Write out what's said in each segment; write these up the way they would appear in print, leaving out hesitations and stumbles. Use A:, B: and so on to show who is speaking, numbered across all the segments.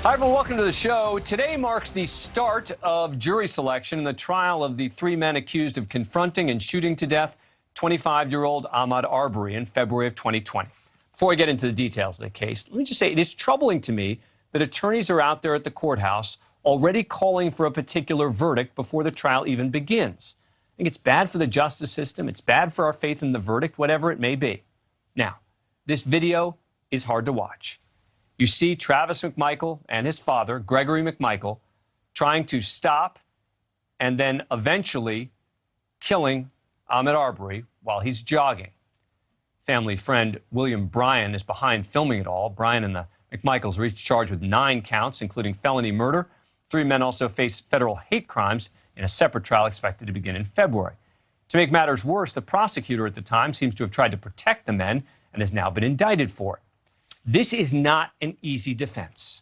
A: Hi, everyone. Welcome to the show. Today marks the start of jury selection in the trial of the three men accused of confronting and shooting to death 25-year-old Ahmaud Arbery in February of 2020. Before I get into the details of the case, let me just say it is troubling to me that attorneys are out there at the courthouse already calling for a particular verdict before the trial even begins. I think it's bad for the justice system. It's bad for our faith in the verdict, whatever it may be. Now, this video is hard to watch. You see Travis McMichael and his father, Gregory McMichael, trying to stop and then eventually killing Ahmaud Arbery while he's jogging. Family friend William Bryan is behind filming it all. Bryan and the McMichaels were each charged with 9 counts, including felony murder. 3 men also face federal hate crimes in a separate trial expected to begin in February. To make matters worse, the prosecutor at the time seems to have tried to protect the men and has now been indicted for it. This is not an easy defense.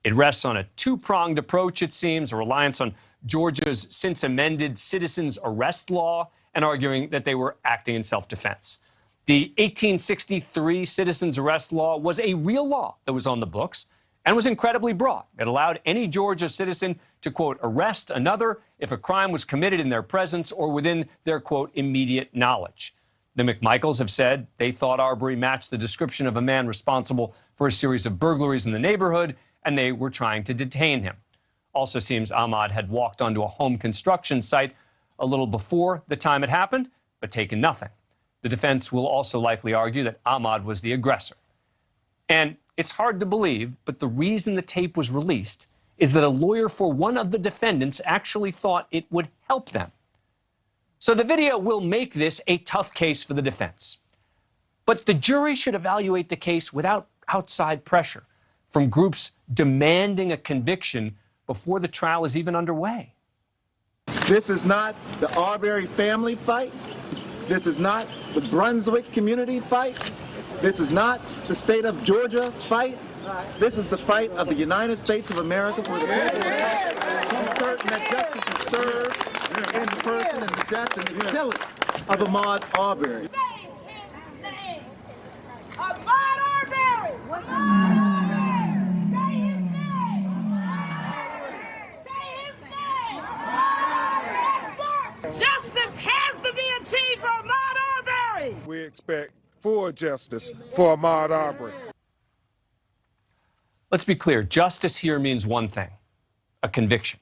A: It rests on a two-pronged approach, it seems, a reliance on Georgia's since amended citizens arrest law and arguing that they were acting in self-defense. The 1863 citizens arrest law was a real law that was on the books and was incredibly broad. It allowed any Georgia citizen to, quote, arrest another if a crime was committed in their presence or within their, quote, immediate knowledge. The McMichaels have said they thought Arbery matched the description of a man responsible for a series of burglaries in the neighborhood, and they were trying to detain him. Also seems Ahmaud had walked onto a home construction site a little before the time it happened, but taken nothing. The defense will also likely argue that Ahmaud was the aggressor. And it's hard to believe, but the reason the tape was released is that a lawyer for one of the defendants actually thought it would help them. So the video will make this a tough case for the defense. But the jury should evaluate the case without outside pressure from groups demanding a conviction before the trial is even underway.
B: This is not the Arbery family fight. This is not the Brunswick community fight. This is not the state of Georgia fight. This is the fight of the United States of America for the people. I'm certain that justice is served in the person and the death and the killing of Ahmaud Arbery.
C: Say his name. Ahmaud Arbery. Ahmaud Arbery. Say his name. Say his name. Next part. Justice has to be achieved for Ahmaud Arbery.
D: We expect full justice for Ahmaud Arbery.
A: Let's be clear. Justice here means one thing, a conviction.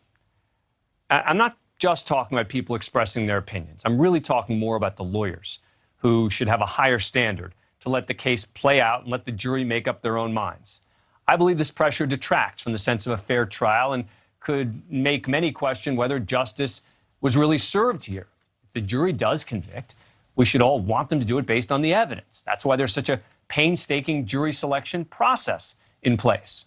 A: I'm not just talking about people expressing their opinions. I'm really talking more about the lawyers who should have a higher standard to let the case play out and let the jury make up their own minds. I believe this pressure detracts from the sense of a fair trial and could make many question whether justice was really served here. If the jury does convict, we should all want them to do it based on the evidence. That's why there's such a painstaking jury selection process in place.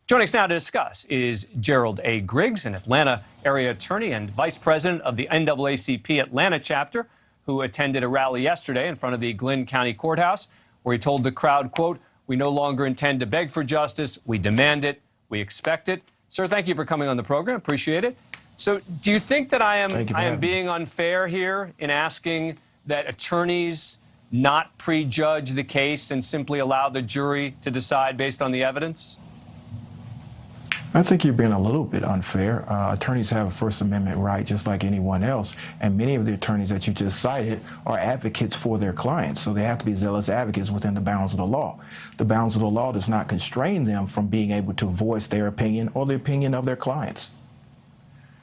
A: Joining us now to discuss is Gerald A. Griggs, an Atlanta area attorney and vice president of the NAACP Atlanta chapter, who attended a rally yesterday in front of the Glynn County Courthouse, where he told the crowd, quote, "We no longer intend to beg for justice. We demand it. We expect it." Sir, thank you for coming on the program. Appreciate it. So do you think that I am being unfair here in asking that attorneys not prejudge the case and simply allow the jury to decide based on the evidence?
E: I think you're being a little bit unfair. Attorneys have a First Amendment right just like anyone else, and many of the attorneys that you just cited are advocates for their clients, so they have to be zealous advocates within the bounds of the law. The bounds of the law does not constrain them from being able to voice their opinion or the opinion of their clients.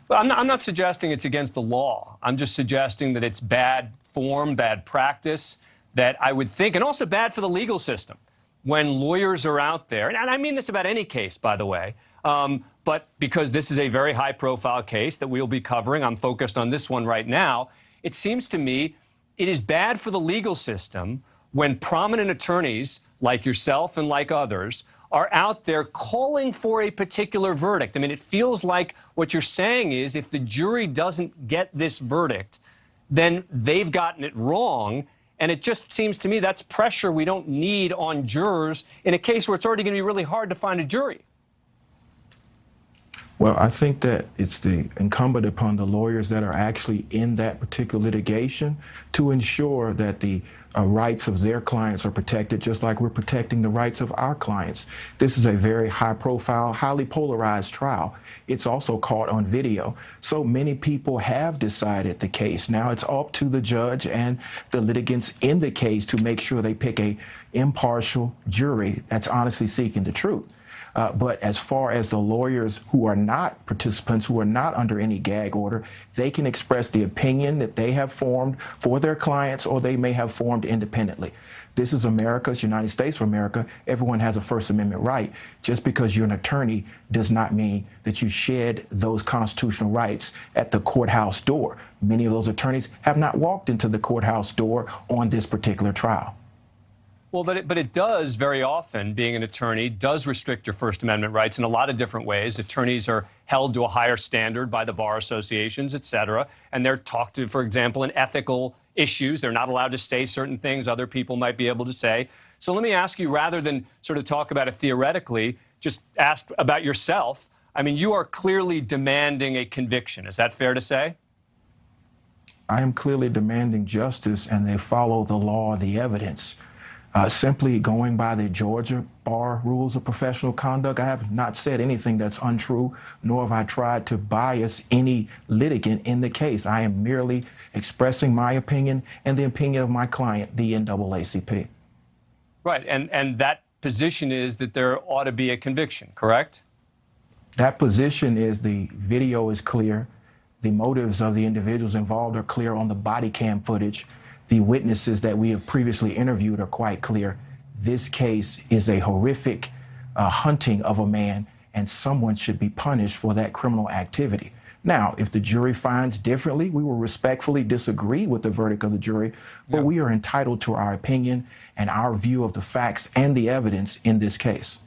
A: Well, I'm not suggesting it's against the law. I'm just suggesting that it's bad form, bad practice, that I would think, and also bad for the legal system, when lawyers are out there, and I mean this about any case, by the way, but because this is a very high-profile case that we'll be covering, I'm focused on this one right now, it seems to me it is bad for the legal system when prominent attorneys like yourself and like others are out there calling for a particular verdict. I mean, it feels like what you're saying is if the jury doesn't get this verdict, then they've gotten it wrong. And it just seems to me that's pressure we don't need on jurors in a case where it's already going to be really hard to find a jury.
E: Well, I think that it's the incumbent upon the lawyers that are actually in that particular litigation to ensure that the rights of their clients are protected, just like we're protecting the rights of our clients. This is a very high-profile, highly polarized trial. It's also caught on video. So many people have decided the case. Now it's up to the judge and the litigants in the case to make sure they pick a impartial jury that's honestly seeking the truth. But as far as the lawyers who are not participants, who are not under any gag order, they can express the opinion that they have formed for their clients, or they may have formed independently. This is America, it's United States of America. Everyone has a First Amendment right. Just because you're an attorney does not mean that you shed those constitutional rights at the courthouse door. Many of those attorneys have not walked into the courthouse door on this particular trial.
A: Well, but it does very often, being an attorney, does restrict your First Amendment rights in a lot of different ways. Attorneys are held to a higher standard by the bar associations, et cetera, and they're talked to, for example, in ethical issues. They're not allowed to say certain things other people might be able to say. So let me ask you, rather than sort of talk about it theoretically, just ask about yourself. I mean, you are clearly demanding a conviction. Is that fair to say?
E: I am clearly demanding justice, and they follow the law, the evidence. Simply going by the Georgia bar rules of professional conduct, I have not said anything that's untrue, nor have I tried to bias any litigant in the case. I am merely expressing my opinion and the opinion of my client, the NAACP.
A: Right, and that position is that there ought to be a conviction, correct?
E: That position is the video is clear, the motives of the individuals involved are clear on the body cam footage. The witnesses that we have previously interviewed are quite clear. This case is a horrific hunting of a man, and someone should be punished for that criminal activity. Now, if the jury finds differently, we will respectfully disagree with the verdict of the jury, but we are entitled to our opinion and our view of the facts and the evidence in this case.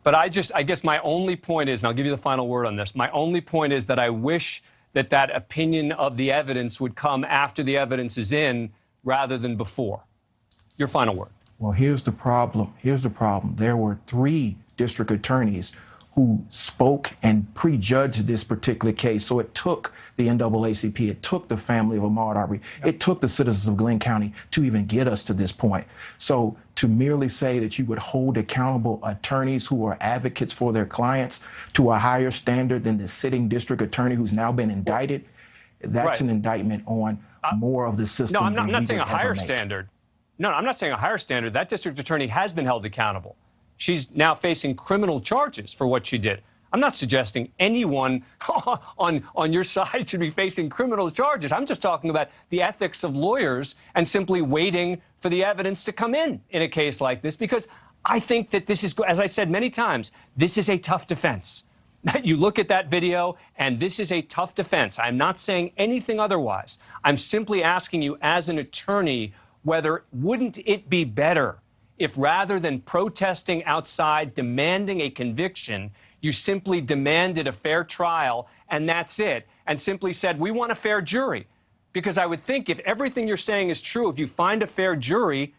A: But I guess my only point is, and I'll give you the final word on this, my only point is that I wish that that opinion of the evidence would come after the evidence is in, rather than before. Your final word.
E: Well, here's the problem. Here's the problem. There were 3 district attorneys who spoke and prejudged this particular case. So it took the NAACP, it took the family of Ahmaud Arbery, it took the citizens of Glenn County to even get us to this point. So to merely say that you would hold accountable attorneys who are advocates for their clients to a higher standard than the sitting district attorney who's now been indicted, that's an indictment on more of the system.
A: No, I'm not saying a higher standard. No, I'm not saying a higher standard. That district attorney has been held accountable. She's now facing criminal charges for what she did. I'm not suggesting anyone on your side should be facing criminal charges. I'm just talking about the ethics of lawyers and simply waiting for the evidence to come in a case like this, because I think that this is, as I said many times, this is a tough defense. You look at that video, and this is a tough defense. I'm not saying anything otherwise. I'm simply asking you, as an attorney, whether wouldn't it be better if, rather than protesting outside, demanding a conviction, you simply demanded a fair trial, and that's it, and simply said, we want a fair jury? Because I would think if everything you're saying is true, if you find a fair jury,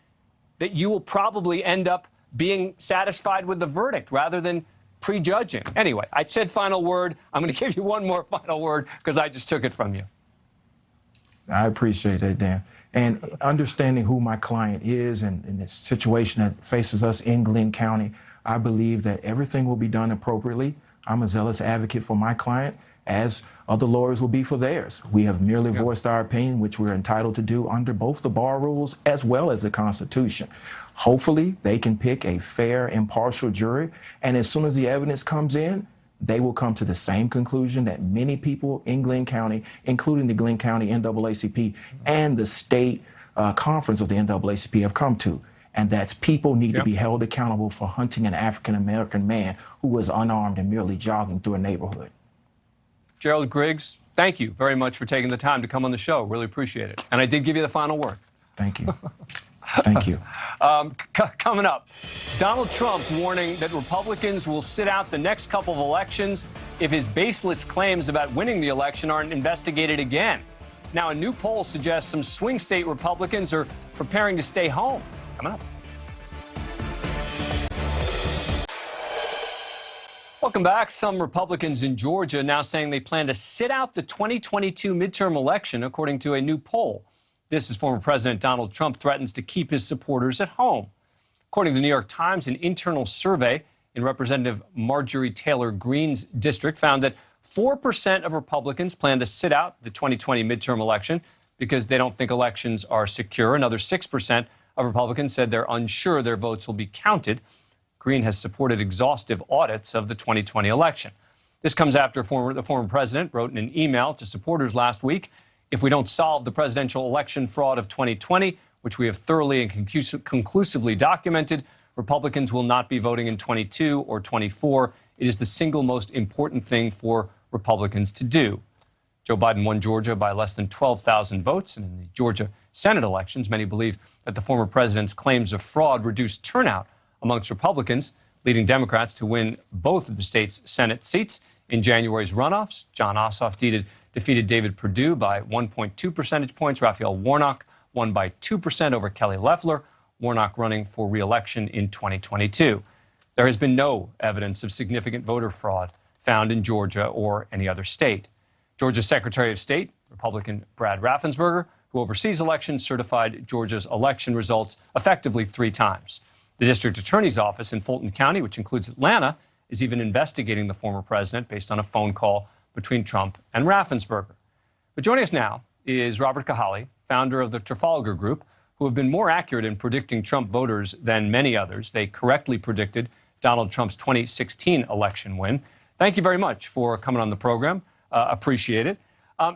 A: that you will probably end up being satisfied with the verdict rather than prejudging. Anyway, I said final word. I'm going to give you one more final word because I just took it from you.
E: I appreciate that, Dan. And understanding who my client is and the situation that faces us in Glenn County, I believe that everything will be done appropriately. I'm a zealous advocate for my client, as other lawyers will be for theirs. We have merely voiced our opinion, which we're entitled to do under both the bar rules as well as the Constitution. Hopefully, they can pick a fair, impartial jury, and as soon as the evidence comes in, they will come to the same conclusion that many people in Glenn County, including the Glenn County NAACP and the state conference of the NAACP, have come to. And that's people need to be held accountable for hunting an African-American man who was unarmed and merely jogging through a neighborhood.
A: Gerald Griggs, thank you very much for taking the time to come on the show. Really appreciate it. And I did give you the final word.
E: Thank you. Thank you.
A: Coming up, Donald Trump warning that Republicans will sit out the next couple of elections if his baseless claims about winning the election aren't investigated again. Now, a new poll suggests some swing state Republicans are preparing to stay home. Coming up. Welcome back. Some Republicans in Georgia now saying they plan to sit out the 2022 midterm election, according to a new poll. This is former President Donald Trump threatens to keep his supporters at home. According to the New York Times, an internal survey in Representative Marjorie Taylor Greene's district found that 4% of Republicans plan to sit out the 2020 midterm election because they don't think elections are secure. Another 6% of Republicans said they're unsure their votes will be counted. Greene has supported exhaustive audits of the 2020 election. This comes after the former president wrote in an email to supporters last week, if we don't solve the presidential election fraud of 2020, which we have thoroughly and conclusively documented, Republicans will not be voting in 22 or 24. It is the single most important thing for Republicans to do. Joe Biden won Georgia by less than 12,000 votes, and in the Georgia Senate elections, many believe that the former president's claims of fraud reduced turnout amongst Republicans, leading Democrats to win both of the state's Senate seats. In January's runoffs, Jon Ossoff defeated David Perdue by 1.2 percentage points. Raphael Warnock won by 2% over Kelly Loeffler, Warnock running for re-election in 2022. There has been no evidence of significant voter fraud found in Georgia or any other state. Georgia's Secretary of State, Republican Brad Raffensperger, who oversees elections, certified Georgia's election results effectively 3 times. The district attorney's office in Fulton County, which includes Atlanta, is even investigating the former president based on a phone call between Trump and Raffensperger. But joining us now is Robert Kahali, founder of the Trafalgar Group, who have been more accurate in predicting Trump voters than many others. They correctly predicted Donald Trump's 2016 election win. Thank you very much for coming on the program. Appreciate it.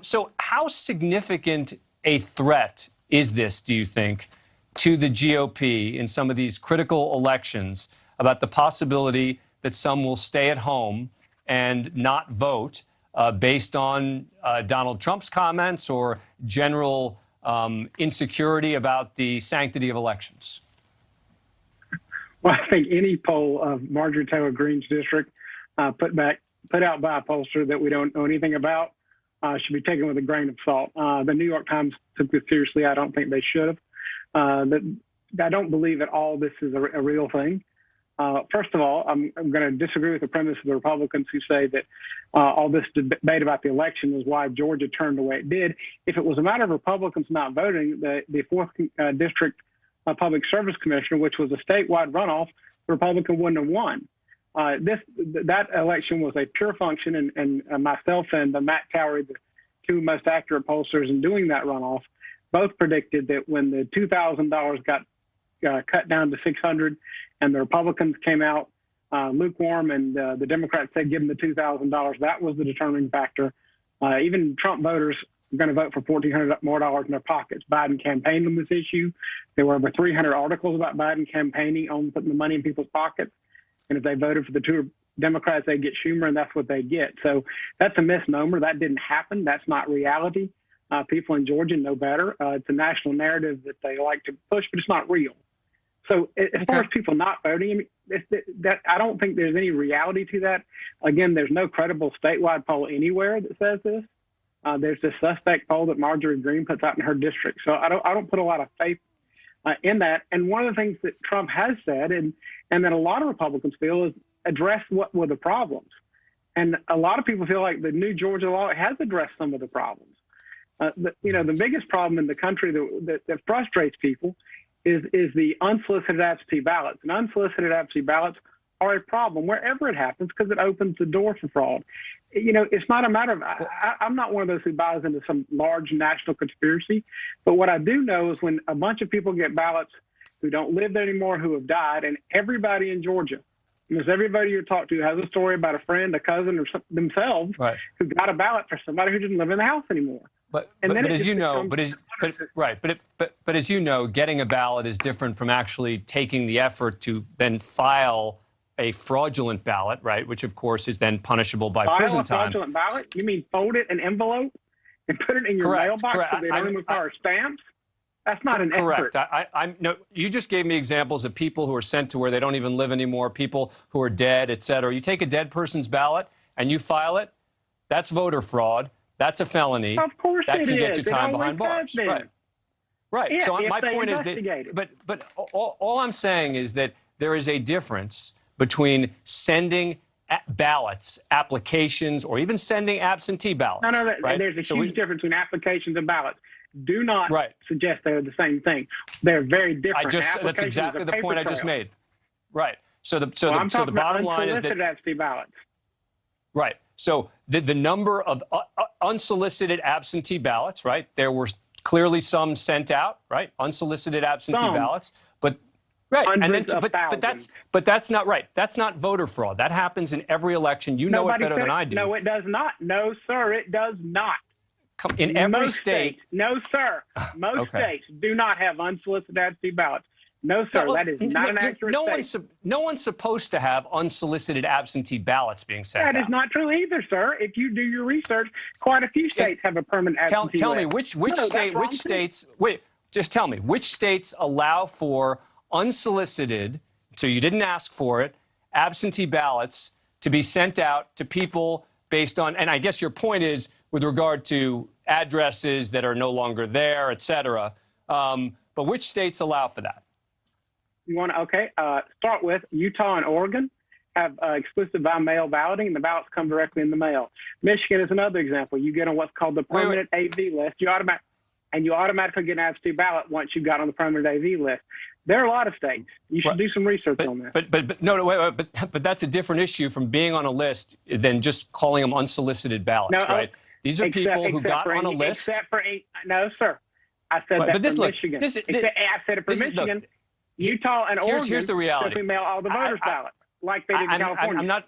A: So how significant a threat is this, do you think, to the GOP in some of these critical elections about the possibility that some will stay at home and not vote based on Donald Trump's comments or general insecurity about the sanctity of elections?
F: Well, I think any poll of Marjorie Taylor Greene's district put out by a pollster that we don't know anything about should be taken with a grain of salt. The New York Times took this seriously. I don't think they should have. I don't believe at all this is a real thing. First of all, I'm going to disagree with the premise of the Republicans who say that all this debate about the election is why Georgia turned the way it did. If it was a matter of Republicans not voting, the 4th District Public Service Commissioner, which was a statewide runoff, the Republican wouldn't have won. That election was a pure function, and myself and Matt Towery, the 2 most accurate pollsters in doing that runoff, both predicted that when the $2,000 got cut down to $600 and the Republicans came out lukewarm and the Democrats said give them the $2,000, that was the determining factor. Even Trump voters were going to vote for $1,400 more in their pockets. Biden campaigned on this issue. There were over 300 articles about Biden campaigning on putting the money in people's pockets. And if they voted for the 2 Democrats, they get Schumer, and that's what they get. So that's a misnomer. That didn't happen. That's not reality. People in Georgia know better. It's a national narrative that they like to push, but it's not real. So as far as people not voting, I mean, I don't think there's any reality to that. Again, there's no credible statewide poll anywhere that says this. There's this suspect poll that Marjorie Greene puts out in her district. So I don't put a lot of faith in that. And one of the things that Trump has said, and that a lot of Republicans feel, is address what were the problems. And a lot of people feel like the new Georgia law has addressed some of the problems. The biggest problem in the country that frustrates people is the unsolicited absentee ballots. And unsolicited absentee ballots are a problem wherever it happens because it opens the door for fraud. It's not a matter of, I'm not one of those who buys into some large national conspiracy, but what I do know is when a bunch of people get ballots who don't live there anymore, who have died, and everybody in Georgia, because everybody you talk to has a story about a friend, a cousin, or themselves who got a ballot for somebody who didn't live in the house anymore. But as you know, getting a ballot is different from actually taking the effort to then file a fraudulent ballot, right? Which of course is then punishable by prison time. Fraudulent ballot? You mean fold it in an envelope and put it in your mailbox so they don't require stamps? That's not an effort. Correct. No, you just gave me examples of people who are sent to where they don't even live anymore, people who are dead, et cetera. You take a dead person's ballot and you file it, that's voter fraud. That's a felony. Of course that can get you time behind bars. Right. Yeah, so my point is that, but all I'm saying is that there is a difference between sending
A: ballots, applications, or even sending absentee ballots.
F: No,
A: right?
F: there's a huge difference between applications and ballots. Do not suggest they're the same thing. They're very different.
A: That's exactly the point I just made. Right. So the bottom line is that
F: absentee ballots.
A: Right. So the number of unsolicited absentee ballots, right? There were clearly some sent out, right? Unsolicited absentee ballots, but right. And then but that's not right. That's not voter fraud. That happens in every election. You know it better than I do.
F: No, it does not. No, sir, it does not.
A: In every state.
F: No, sir. Most states do not have unsolicited absentee ballots. No, sir, that is not an accurate statement.
A: No one's supposed to have unsolicited absentee ballots being sent out.
F: That is not true either, sir. If you do your research, quite a few states have a permanent absentee
A: Tell me
F: list.
A: which states. Wait, just tell me which states allow for unsolicited, so you didn't ask for it, absentee ballots to be sent out to people based on, and I guess your point is with regard to addresses that are no longer there, et cetera. But which states allow for that?
F: You want to, start with Utah and Oregon have exclusive by mail balloting, and the ballots come directly in the mail. Michigan is another example. You get on what's called the permanent AV list. You automatically get an absentee ballot once you got on the permanent AV list. There are a lot of states. You should do some research on this.
A: But that's a different issue from being on a list than just calling them unsolicited ballots, right? These are people who got on a list.
F: No, sir. I said that for Michigan. I said it for Michigan. Utah and Oregon
A: here's the reality.
F: simply mail all the voters' ballots, like they did in California.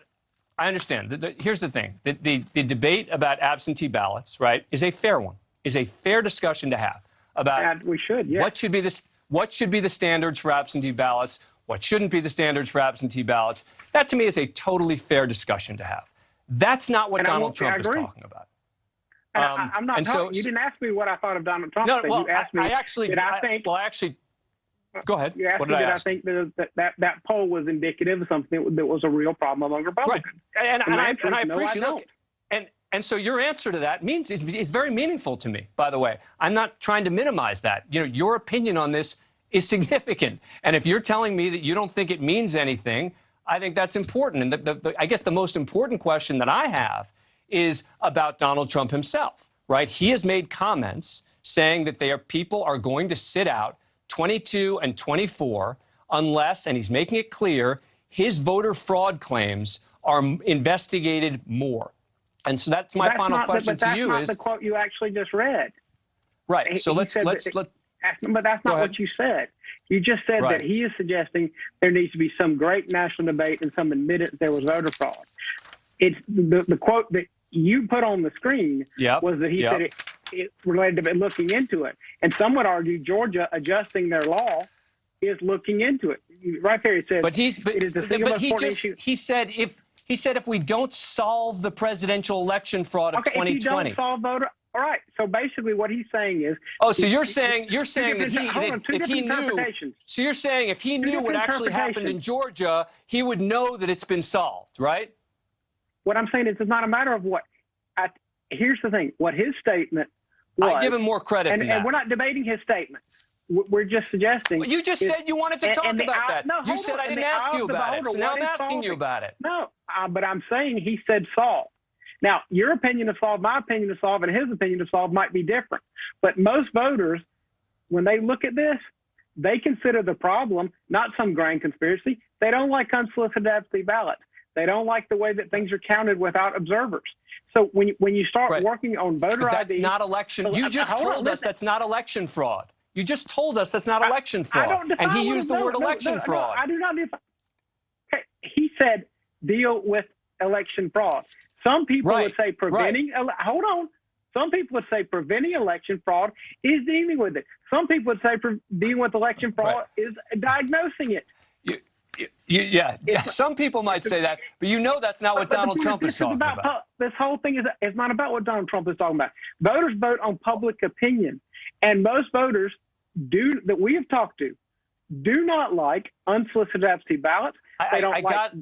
A: I understand. Here's the thing. The debate about absentee ballots, right, is a fair one, is a fair discussion to have about
F: we should, yeah.
A: what should be the standards for absentee ballots, what shouldn't be the standards for absentee ballots. That, to me, is a totally fair discussion to have. That's not what Donald Trump is talking about.
F: I'm not talking. You didn't ask me what I thought of Donald Trump.
A: No, well,
F: you asked me,
A: Go ahead.
F: You asked me did I think that poll was indicative of something that was a real problem among Republicans.
A: Right. And I appreciate it. And so your answer to that is very meaningful to me, by the way. I'm not trying to minimize that. You know, your opinion on this is significant. And if you're telling me that you don't think it means anything, I think that's important. And I guess the most important question that I have is about Donald Trump himself, right? He has made comments saying that people are going to sit out 22 and 24 unless, and he's making it clear, his voter fraud claims are investigated more. And so that's my final question to you
F: is... That's not the quote you actually just read.
A: Right. So let's
F: but that's not what you said. You just said that he is suggesting there needs to be some great national debate and some admitted there was voter fraud. It's the quote that you put on the screen was that he said it related to looking into it. And some would argue Georgia adjusting their law is looking into it. Right there, it says.
A: He said if we don't solve the presidential election fraud of 2020.
F: If you don't solve voter. All right. So basically, what he's saying is.
A: Oh, so you're saying that if he knew. So you're saying if he knew what actually happened in Georgia, he would know that it's been solved, right?
F: What I'm saying is it's not a matter of what. Here's the thing. What his statement was.
A: I give him more credit than that.
F: And we're not debating his statement. We're just suggesting.
A: Well, you just said you wanted to talk about that. No, you said I didn't ask you about it. So now I'm asking you about it.
F: No, but I'm saying he said solve. Now, your opinion of solve, my opinion of solve, and his opinion of solve might be different. But most voters, when they look at this, they consider the problem not some grand conspiracy. They don't like unsolicited absentee ballots. They don't like the way that things are counted without observers. So when you start working on voter ID,
A: that's not election. You just told us that's not election fraud. You just told us that's not election fraud, and he used the word election fraud.
F: I do not define. Okay, he said deal with election fraud. Some people would say preventing. Hold on. Some people would say preventing election fraud is dealing with it. Some people would say dealing with election fraud is diagnosing it.
A: Some people might say that, but you know that's not what Donald Trump is talking about.
F: This whole thing is not about what Donald Trump is talking about. Voters vote on public opinion, and most voters that we have talked to do not like unsolicited absentee ballots. I got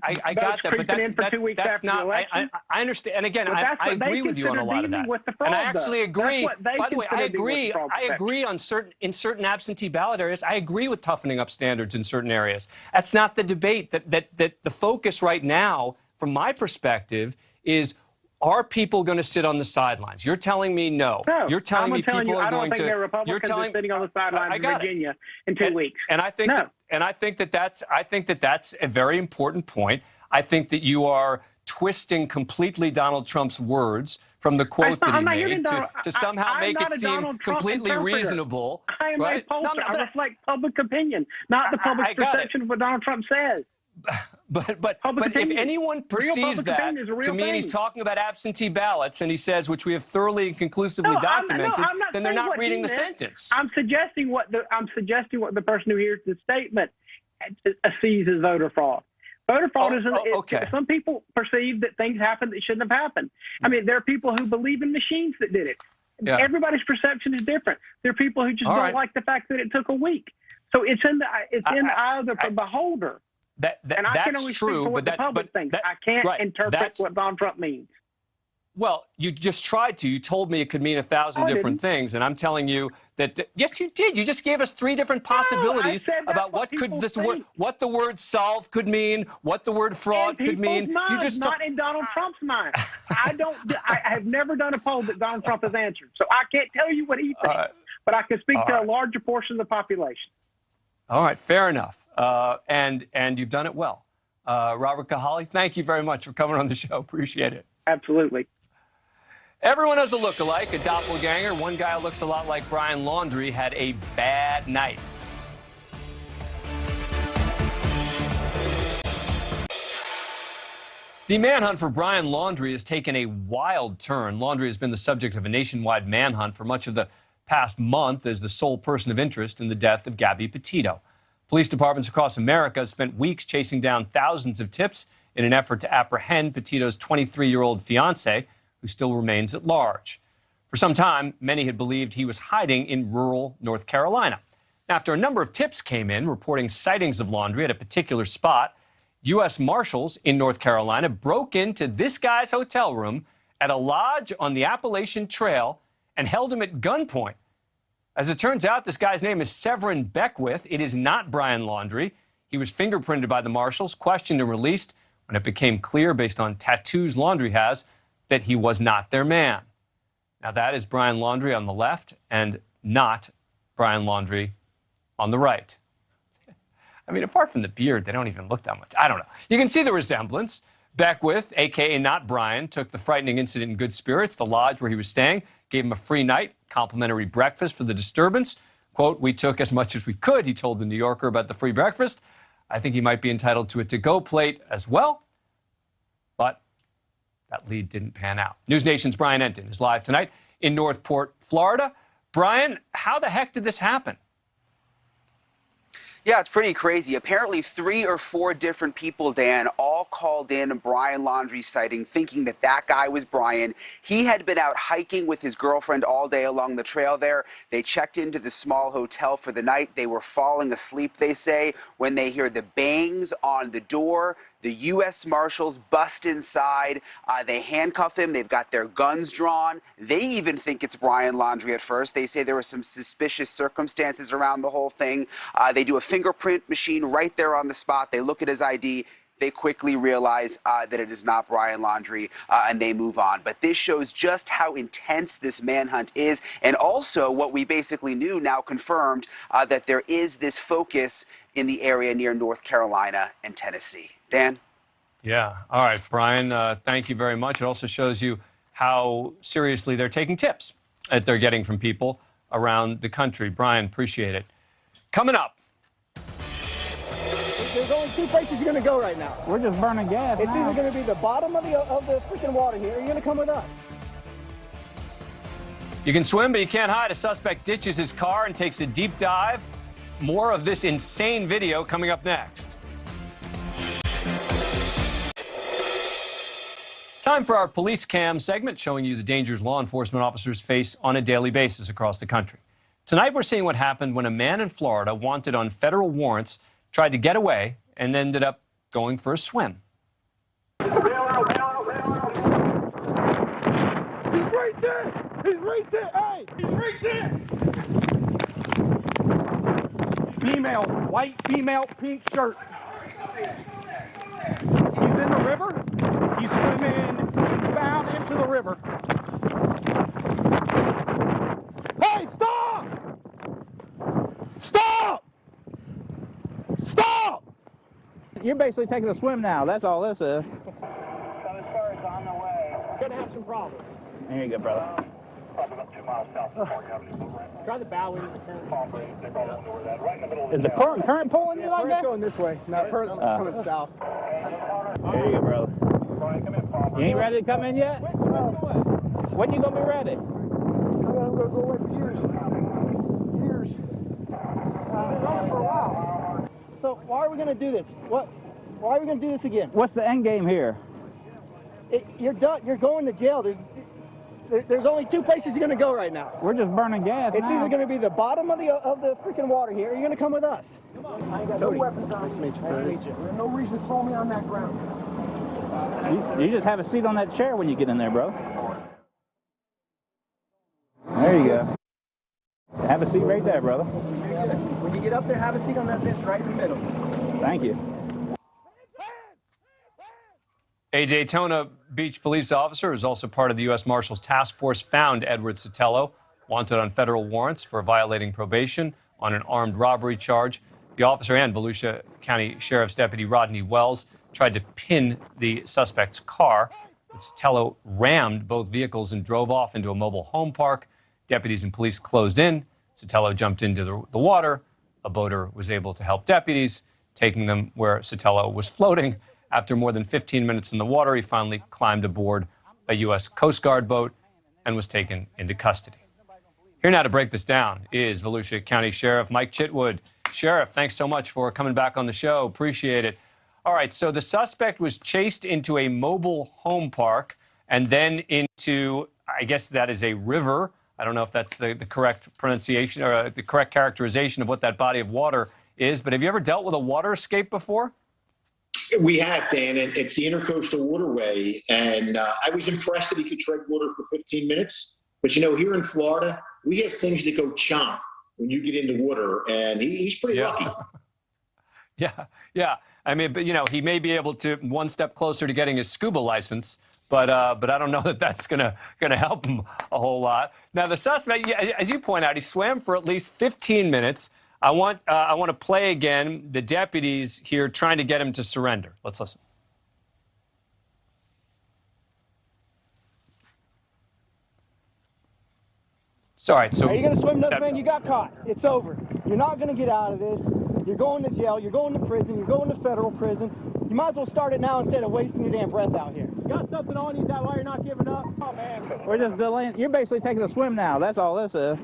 F: that, but that's not. I understand, and again, I agree with you on a lot of that, and I actually agree. By the way, I agree on certain absentee ballot areas. I agree with toughening up standards in certain areas. That's not the debate. That the focus right now
A: from my perspective, is are people going to sit on the sidelines? You're telling me no.
F: No,
A: You're telling me people are
F: I
A: going
F: don't think
A: to.
F: there are Republicans are sitting on the sidelines in Virginia in 2 weeks.
A: And I think that's a very important point. I think that you are twisting completely Donald Trump's words from the quote that he made to somehow make it seem completely reasonable.
F: I am a pollster. I reflect public opinion, not the public's perception of what Donald Trump says.
A: But if anyone perceives that to mean he's talking about absentee ballots, and he says, which we have thoroughly and conclusively documented, then they're not reading the sentence.
F: I'm suggesting what the person who hears the statement sees as voter fraud. Voter fraud is some people perceive that things happened that shouldn't have happened. I mean, there are people who believe in machines that did it. Yeah. Everybody's perception is different. There are people who just don't like the fact that it took a week. So it's in the eye of the beholder. And I can only speak for what the public thinks. I can't interpret what Donald Trump means.
A: Well, you just tried to. You told me it could mean 1,000 different things, and I'm telling you that yes, you did. You just gave us 3 different possibilities about what the word solve could mean, what the word fraud could mean.
F: You just not in Donald Trump's mind. I have never done a poll that Donald Trump has answered, so I can't tell you what he thinks, but I can speak to a larger portion of the population.
A: All right, fair enough. And you've done it well. Robert Kahali, thank you very much for coming on the show. Appreciate it.
F: Absolutely.
A: Everyone has a look-alike, a doppelganger. One guy who looks a lot like Brian Laundrie had a bad night. The manhunt for Brian Laundrie has taken a wild turn. Laundrie has been the subject of a nationwide manhunt for much of the past month as the sole person of interest in the death of Gabby Petito. Police departments across America have spent weeks chasing down thousands of tips in an effort to apprehend Petito's 23-year-old fiancée, who still remains at large. For some time, many had believed he was hiding in rural North Carolina. After a number of tips came in reporting sightings of Laundrie at a particular spot, U.S. Marshals in North Carolina broke into this guy's hotel room at a lodge on the Appalachian Trail and held him at gunpoint. As it turns out, this guy's name is Severin Beckwith. It is not Brian Laundrie. He was fingerprinted by the Marshals, questioned and released when it became clear, based on tattoos Laundrie has, that he was not their man. Now, that is Brian Laundrie on the left and not Brian Laundrie on the right. I mean, apart from the beard, they don't even look that much. I don't know. You can see the resemblance. Beckwith, a.k.a. not Brian, took the frightening incident in good spirits. The lodge where he was staying gave him a free night, complimentary breakfast for the disturbance. Quote, "We took as much as we could," he told the New Yorker about the free breakfast. I think he might be entitled to a to-go plate as well. But that lead didn't pan out. NewsNation's Brian Enton is live tonight in Northport, Florida. Brian, how the heck did this happen?
G: Yeah, it's pretty crazy. Apparently 3 or 4 different people, Dan, all called in a Brian Laundrie sighting, thinking that that guy was Brian. He had been out hiking with his girlfriend all day along the trail there. They checked into the small hotel for the night. They were falling asleep, they say, when they hear the bangs on the door. The U.S. Marshals bust inside. They handcuff him. They've got their guns drawn. They even think it's Brian Laundrie at first. They say there were some suspicious circumstances around the whole thing. They do a fingerprint machine right there on the spot. They look at his ID. They quickly realize that it is not Brian Laundrie, and they move on. But this shows just how intense this manhunt is, and also what we basically knew, now confirmed, that there is this focus in the area near North Carolina and Tennessee. Dan?
A: Yeah. All right, Brian, thank you very much. It also shows you how seriously they're taking tips that they're getting from people around the country. Brian, appreciate it. Coming up.
H: There's only 2 places you're going to go right now.
I: We're just burning gas.
H: It's either going to be the bottom of the freaking water here, or you're going to come with us.
A: You can swim, but you can't hide. A suspect ditches his car and takes a deep dive. More of this insane video coming up next. Time for our police cam segment, showing you the dangers law enforcement officers face on a daily basis across the country. Tonight, we're seeing what happened when a man in Florida, wanted on federal warrants, tried to get away and ended up going for a swim.
H: He's reaching! He's reaching! Hey! He's reaching! Female, white female, pink shirt. He's in the
I: river. He's swimming eastbound into the river. Hey, stop! Stop! Stop! You're basically taking a swim now. That's all this is.
F: So this car is on the way.
H: We're gonna have some problems.
I: There you go, brother.
F: Probably about 2 miles south of Fort Avenue.
H: Try the bow into the current.
I: Is the current pulling you like that?
H: Going this way. No, current's coming south.
I: There you go, brother. You ain't ready to come in yet? When you gonna be ready?
H: I'm gonna go away for years. Years. Running for a while. So why are we gonna do this? Why are we gonna do this again?
I: What's the end game here?
H: You're done. You're going to jail. There's only 2 places you're gonna go right now.
I: We're just burning gas.
H: It's
I: now.
H: either gonna be the bottom of the freaking water here, or you're gonna come with us. I ain't got no weapons on me. Nice to meet you. There's no reason to throw me on that ground.
I: You just have a seat on that chair when you get in there, bro. There you go. Have a seat right there, brother.
H: When you get up there, have a seat on that bench right in the middle.
I: Thank you.
A: A Daytona Beach police officer, who's also part of the U.S. Marshals Task Force, found Edward Sotelo wanted on federal warrants for violating probation on an armed robbery charge. The officer and Volusia County Sheriff's Deputy Rodney Wells tried to pin the suspect's car, but Sotelo rammed both vehicles and drove off into a mobile home park. Deputies and police closed in. Sotelo jumped into the water. A boater was able to help deputies, taking them where Sotelo was floating. After more than 15 minutes in the water, he finally climbed aboard a U.S. Coast Guard boat and was taken into custody. Here now to break this down is Volusia County Sheriff Mike Chitwood. Sheriff, thanks so much for coming back on the show. Appreciate it. All right, so the suspect was chased into a mobile home park and then into, I guess that is a river. I don't know if that's the correct pronunciation or the correct characterization of what that body of water is, but have you ever dealt with a water escape before?
J: We have, Dan, and it's the Intercoastal Waterway, and I was impressed that he could tread water for 15 minutes. But, you know, here in Florida, we have things that go chomp when you get into water, and he's pretty lucky.
A: Yeah. I mean, but, you know, he may be able to one step closer to getting his scuba license, but I don't know that that's gonna help him a whole lot. Now, the suspect, as you point out, he swam for at least 15 minutes. I want to play again the deputies here trying to get him to surrender. Let's listen. Sorry. So
H: are you going to swim enough, man? You got caught. It's over. You're not going to get out of this. You're going to jail. You're going to prison. You're going to federal prison. You might as well start it now instead of wasting your damn breath out here.
I: You got something on you? Is that why you're not giving up? Oh, man. We're just delaying. You're basically taking a swim now. That's all this is.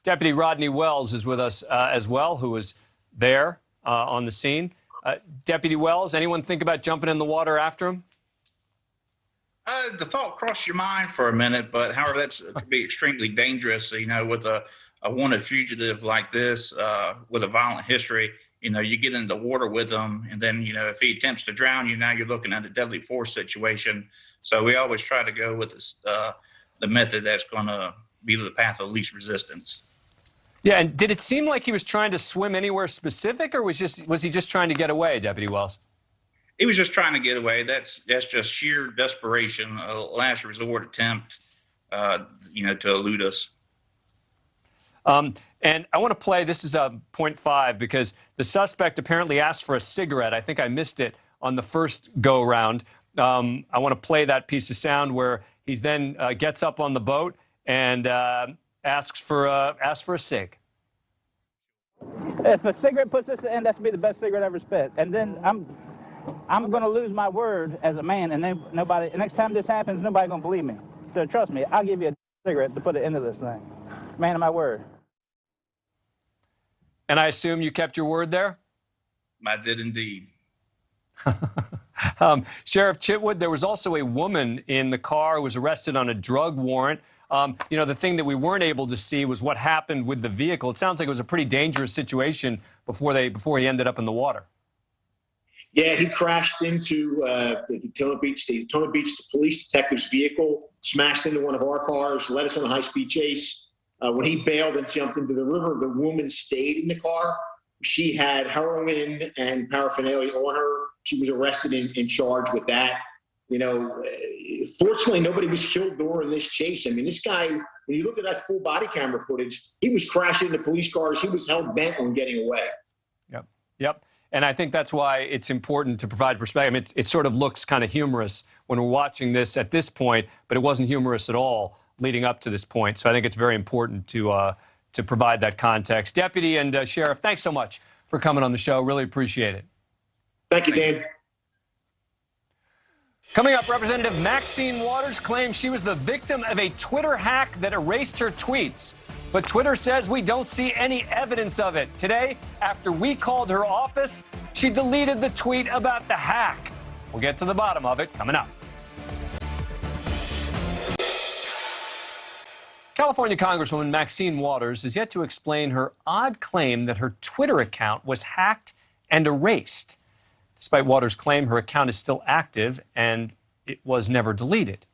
A: Deputy Rodney Wells is with us as well, who was there on the scene. Deputy Wells, anyone think about jumping in the water after him?
K: The thought crossed your mind for a minute, but however, that could be extremely dangerous. You know, with a wanted fugitive like this, with a violent history, you know, you get into the water with him, and then, you know, if he attempts to drown you, now you're looking at a deadly force situation. So we always try to go with this, the method that's going to be the path of least resistance.
A: Yeah, and did it seem like he was trying to swim anywhere specific, or was he just trying to get away, Deputy Wells?
K: He was just trying to get away. That's just sheer desperation, a last resort attempt, you know, to elude us.
A: And I want to play, this is point 5, because the suspect apparently asked for a cigarette. I think I missed it on the first go-round. I want to play that piece of sound where he's then gets up on the boat and asks for a cig.
I: If a cigarette puts this in, that's be the best cigarette ever spit. And then I'm going to lose my word as a man, and then nobody. Next time this happens, nobody's going to believe me. So trust me, I'll give you a cigarette to put it into this thing. Man of my word.
A: And I assume you kept your word there?
K: I did indeed.
A: Sheriff Chitwood, there was also a woman in the car who was arrested on a drug warrant. You know, the thing that we weren't able to see was what happened with the vehicle. It sounds like it was a pretty dangerous situation before he ended up in the water.
J: Yeah, he crashed into the Daytona Beach police detective's vehicle, smashed into one of our cars, led us on a high-speed chase. When he bailed and jumped into the river, the woman stayed in the car. She had heroin and paraphernalia on her. She was arrested and charged with that. You know, fortunately, nobody was killed during this chase. I mean, this guy, when you look at that full body camera footage, he was crashing into police cars. He was hell bent on getting away.
A: Yep. And I think that's why it's important to provide perspective. I mean, it sort of looks kind of humorous when we're watching this at this point, but it wasn't humorous at all leading up to this point. So I think it's very important to provide that context. Deputy and Sheriff, thanks so much for coming on the show. Really appreciate it.
J: Thank you, Dan.
A: Coming up, Representative Maxine Waters claims she was the victim of a Twitter hack that erased her tweets. But Twitter says we don't see any evidence of it. Today, after we called her office, she deleted the tweet about the hack. We'll get to the bottom of it coming up. California Congresswoman Maxine Waters is yet to explain her odd claim that her Twitter account was hacked and erased. Despite Waters' claim, her account is still active and it was never deleted.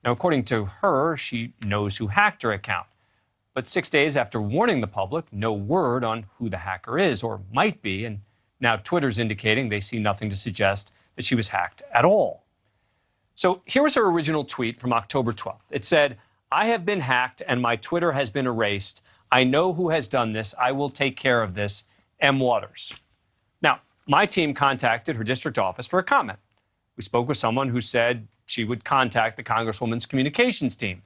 A: Now, according to her, she knows who hacked her account. But 6 days after warning the public, no word on who the hacker is or might be, and now Twitter's indicating they see nothing to suggest that she was hacked at all. So here was her original tweet from October 12th. It said, "I have been hacked and my Twitter has been erased. I know who has done this. I will take care of this. M. Waters." Now, my team contacted her district office for a comment. We spoke with someone who said she would contact the Congresswoman's communications team.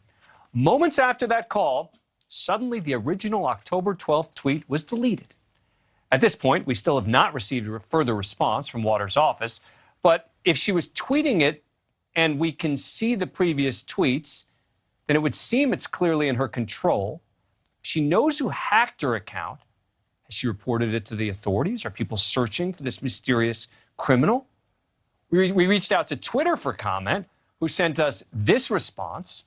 A: Moments after that call, suddenly the original October 12th tweet was deleted. At this point, we still have not received a further response from Waters' office, but if she was tweeting it and we can see the previous tweets, then it would seem it's clearly in her control. If she knows who hacked her account, has she reported it to the authorities? Are people searching for this mysterious criminal? We reached out to Twitter for comment, who sent us this response.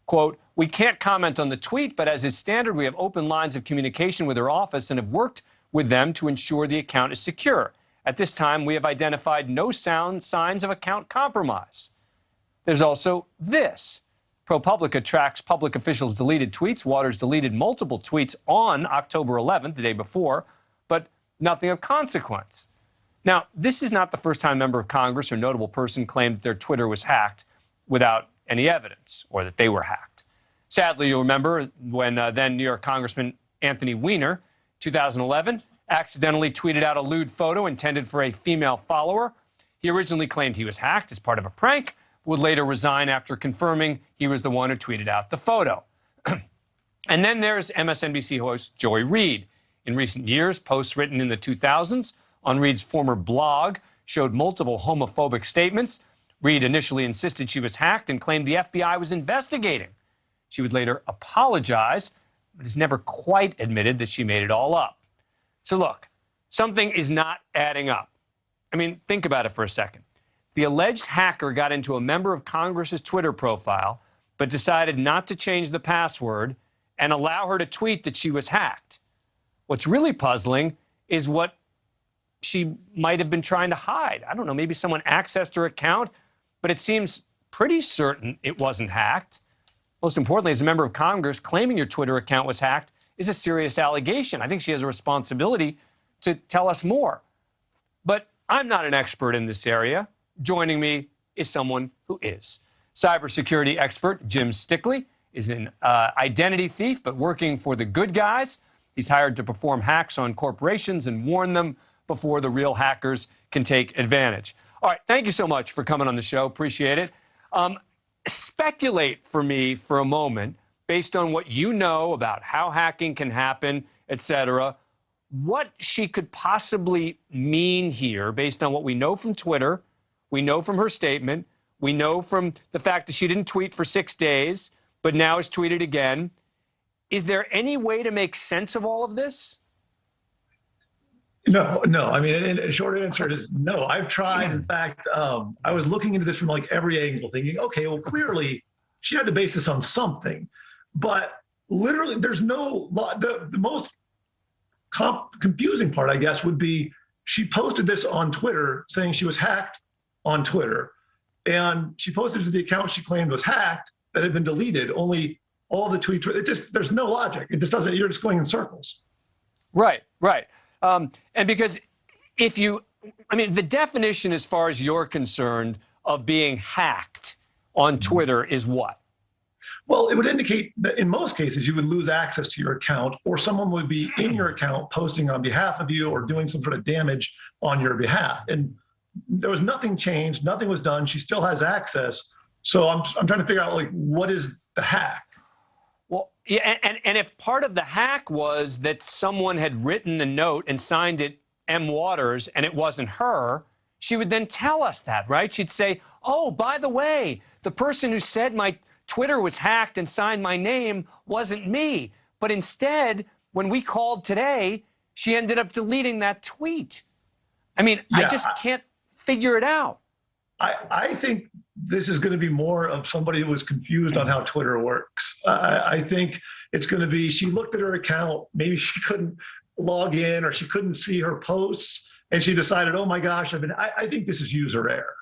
A: Quote, "We can't comment on the tweet, but as is standard, we have open lines of communication with her office and have worked with them to ensure the account is secure. At this time, we have identified no signs of account compromise." There's also this. ProPublica tracks public officials' deleted tweets. Waters deleted multiple tweets on October 11th, the day before, but nothing of consequence. Now, this is not the first time a member of Congress or notable person claimed that their Twitter was hacked without any evidence or that they were hacked. Sadly, you'll remember when then New York Congressman Anthony Weiner, 2011, accidentally tweeted out a lewd photo intended for a female follower. He originally claimed he was hacked as part of a prank, would later resign after confirming he was the one who tweeted out the photo. And then there's MSNBC host Joy Reid. In recent years, posts written in the 2000s on Reid's former blog showed multiple homophobic statements. Reid initially insisted she was hacked and claimed the FBI was investigating. She would later apologize, but has never quite admitted that she made it all up. So look, something is not adding up. I mean, think about it for a second. The alleged hacker got into a member of Congress's Twitter profile, but decided not to change the password and allow her to tweet that she was hacked. What's really puzzling is what she might have been trying to hide. I don't know, maybe someone accessed her account, but it seems pretty certain it wasn't hacked. Most importantly, as a member of Congress, claiming your Twitter account was hacked is a serious allegation. I think she has a responsibility to tell us more. But I'm not an expert in this area. Joining me is someone who is. Cybersecurity expert Jim Stickley is an identity thief, but working for the good guys. He's hired to perform hacks on corporations and warn them before the real hackers can take advantage. All right, thank you so much for coming on the show. Appreciate it. Speculate for me for a moment, based on what you know about how hacking can happen, et cetera, what she could possibly mean here based on what we know from Twitter, we know from her statement, we know from the fact that she didn't tweet for 6 days, but now has tweeted again. Is there any way to make sense of all of this?
L: No. I mean, a short answer is no. I've tried. In fact, I was looking into this from like every angle, thinking, okay, well, clearly she had to base this on something. But literally, there's no law. The most confusing part, I guess, would be she posted this on Twitter saying she was hacked on Twitter. And she posted it to the account she claimed was hacked that had been deleted. Only all the tweets, there's no logic. It just doesn't, you're just going in circles.
A: Right. And because if you I mean, the definition, as far as you're concerned, of being hacked on Twitter is what?
L: Well, it would indicate that in most cases you would lose access to your account, or someone would be in your account posting on behalf of you or doing some sort of damage on your behalf. And there was nothing changed, nothing was done. She still has access. So I'm trying to figure out, like, what is the hack?
A: Well, yeah, and if part of the hack was that someone had written a note and signed it M. Waters and it wasn't her, she would then tell us that, right? She'd say, oh, by the way, the person who said my Twitter was hacked and signed my name wasn't me. But instead, when we called today, she ended up deleting that tweet. I mean, yeah, I just can't figure it out.
L: I think this is going to be more of somebody who was confused on how Twitter works. I think it's going to be, she looked at her account, maybe she couldn't log in or she couldn't see her posts, and she decided, oh my gosh, I think this is user error.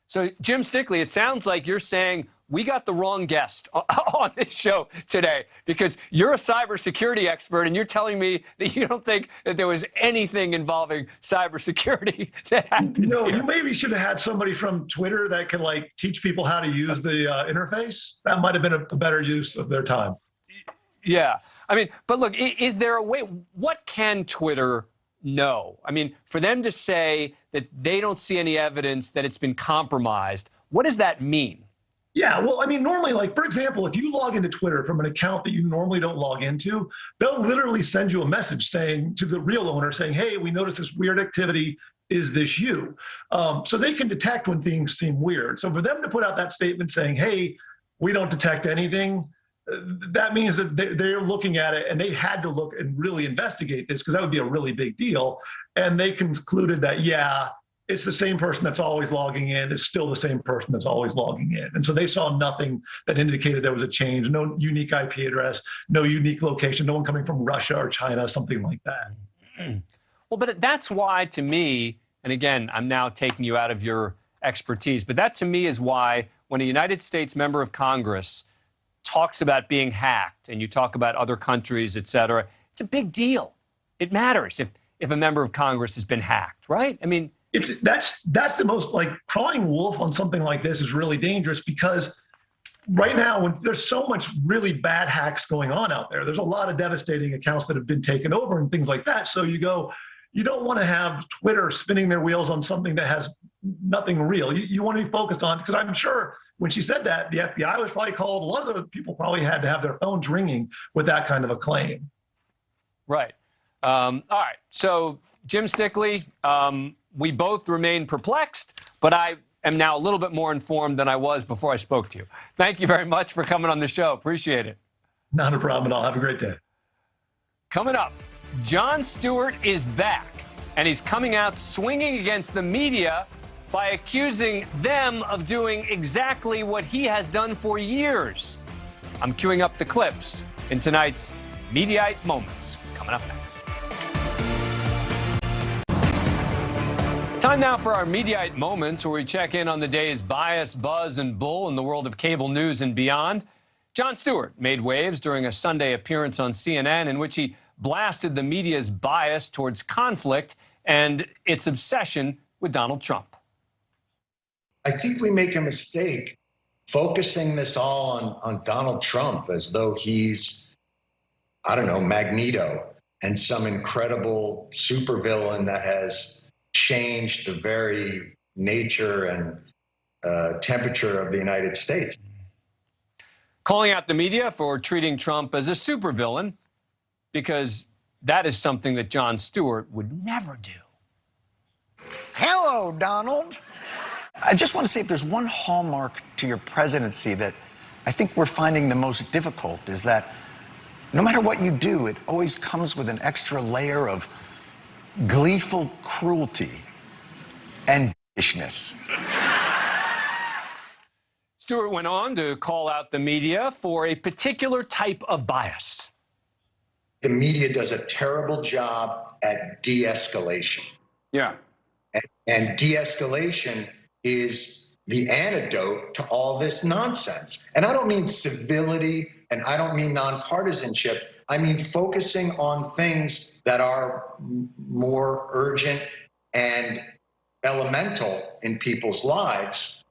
A: So, Jim Stickley, it sounds like you're saying we got the wrong guest on this show today, because you're a cybersecurity expert and you're telling me that you don't think that there was anything involving cybersecurity that happened.
L: No,
A: here.
L: You maybe should have had somebody from Twitter that can, like, teach people how to use the interface. That might have been a better use of their time.
A: Yeah. I mean, but look, is there a way? What can Twitter know? I mean, for them to say that they don't see any evidence that it's been compromised, what does that mean?
L: Yeah, well, I mean, normally, like, for example, if you log into Twitter from an account that you normally don't log into, they'll literally send you a message saying to the real owner saying, hey, we noticed this weird activity. Is this you? So they can detect when things seem weird. So for them to put out that statement saying, hey, we don't detect anything, that means that they're looking at it and they had to look and really investigate this, because that would be a really big deal. And they concluded that, yeah, it's the same person that's always logging in. It's still the same person that's always logging in. And so they saw nothing that indicated there was a change, no unique IP address, no unique location, no one coming from Russia or China, something like that.
A: Well, but that's why, to me, and again, I'm now taking you out of your expertise, but that to me is why when a United States member of Congress talks about being hacked and you talk about other countries, et cetera, it's a big deal. It matters if a member of Congress has been hacked, right? I mean,
L: that's the most, like, crying wolf on something like this is really dangerous, because right now, when there's so much really bad hacks going on out there, there's a lot of devastating accounts that have been taken over and things like that. So you don't want to have Twitter spinning their wheels on something that has nothing real. You want to be focused on, because I'm sure when she said that, the FBI was probably called. A lot of other people probably had to have their phones ringing with that kind of a claim.
A: Right. All right. So, Jim Stickley, we both remain perplexed, but I am now a little bit more informed than I was before I spoke to you. Thank you very much for coming on the show. Appreciate it.
L: Not a problem at all. Have a great day.
A: Coming up, Jon Stewart is back, and he's coming out swinging against the media by accusing them of doing exactly what he has done for years. I'm queuing up the clips in tonight's Mediaite Moments, coming up next. Time now for our Mediaite Moments, where we check in on the day's bias, buzz, and bull in the world of cable news and beyond. Jon Stewart made waves during a Sunday appearance on CNN in which he blasted the media's bias towards conflict and its obsession with Donald Trump.
M: I think we make a mistake focusing this all on Donald Trump as though he's, I don't know, Magneto and some incredible supervillain that has changed the very nature and temperature of the United States.
A: Calling out the media for treating Trump as a supervillain, because that is something that Jon Stewart would never do.
N: Hello, Donald. I just want to say, if there's one hallmark to your presidency that I think we're finding the most difficult, is that no matter what you do, it always comes with an extra layer of gleeful cruelty and dishness.
A: Stewart went on to call out the media for a particular type of bias.
M: The media does a terrible job at de-escalation.
A: Yeah.
M: And de-escalation is the antidote to all this nonsense. And I don't mean civility, and I don't mean nonpartisanship. I mean focusing on things that are more urgent and elemental in people's lives,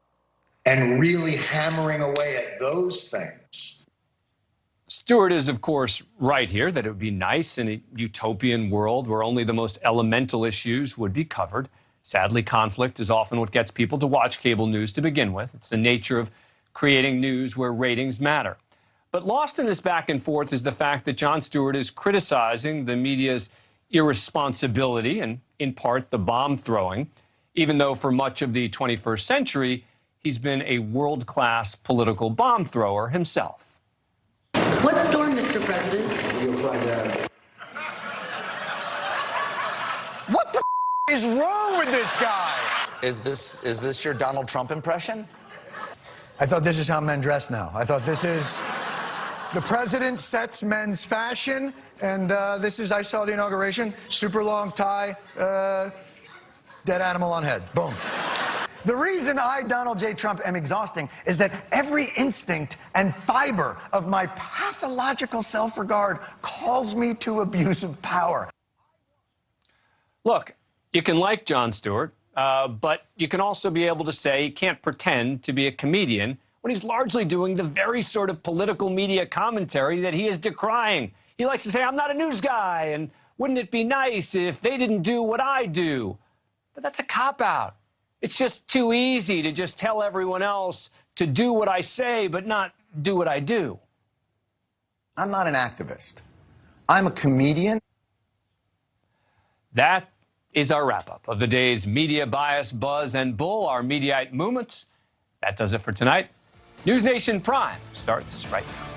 M: and really hammering away at those things.
A: Stewart is, of course, right here that it would be nice in a utopian world where only the most elemental issues would be covered. Sadly, conflict is often what gets people to watch cable news to begin with. It's the nature of creating news where ratings matter. But lost in this back and forth is the fact that Jon Stewart is criticizing the media's irresponsibility and, in part, the bomb throwing, even though for much of the 21st century, he's been a world-class political bomb thrower himself.
O: What storm, Mr. President?
M: You'll find out.
N: What the is wrong with this guy?
P: Is this your Donald Trump impression?
N: I thought this is how men dress now. I thought this is the president sets men's fashion, and this is, I saw the inauguration, super long tie, dead animal on head, boom. The reason I, Donald J. Trump, am exhausting is that every instinct and fiber of my pathological self-regard calls me to abuse of power.
A: Look, you can like Jon Stewart, but you can also be able to say he can't pretend to be a comedian when he's largely doing the very sort of political media commentary that he is decrying. He likes to say, I'm not a news guy, and wouldn't it be nice if they didn't do what I do? But that's a cop-out. It's just too easy to just tell everyone else to do what I say, but not do what I do.
N: I'm not an activist. I'm a comedian.
A: That is our wrap-up of the day's media bias, buzz, and bull, our Mediaite movements. That does it for tonight. NewsNation Prime starts right now.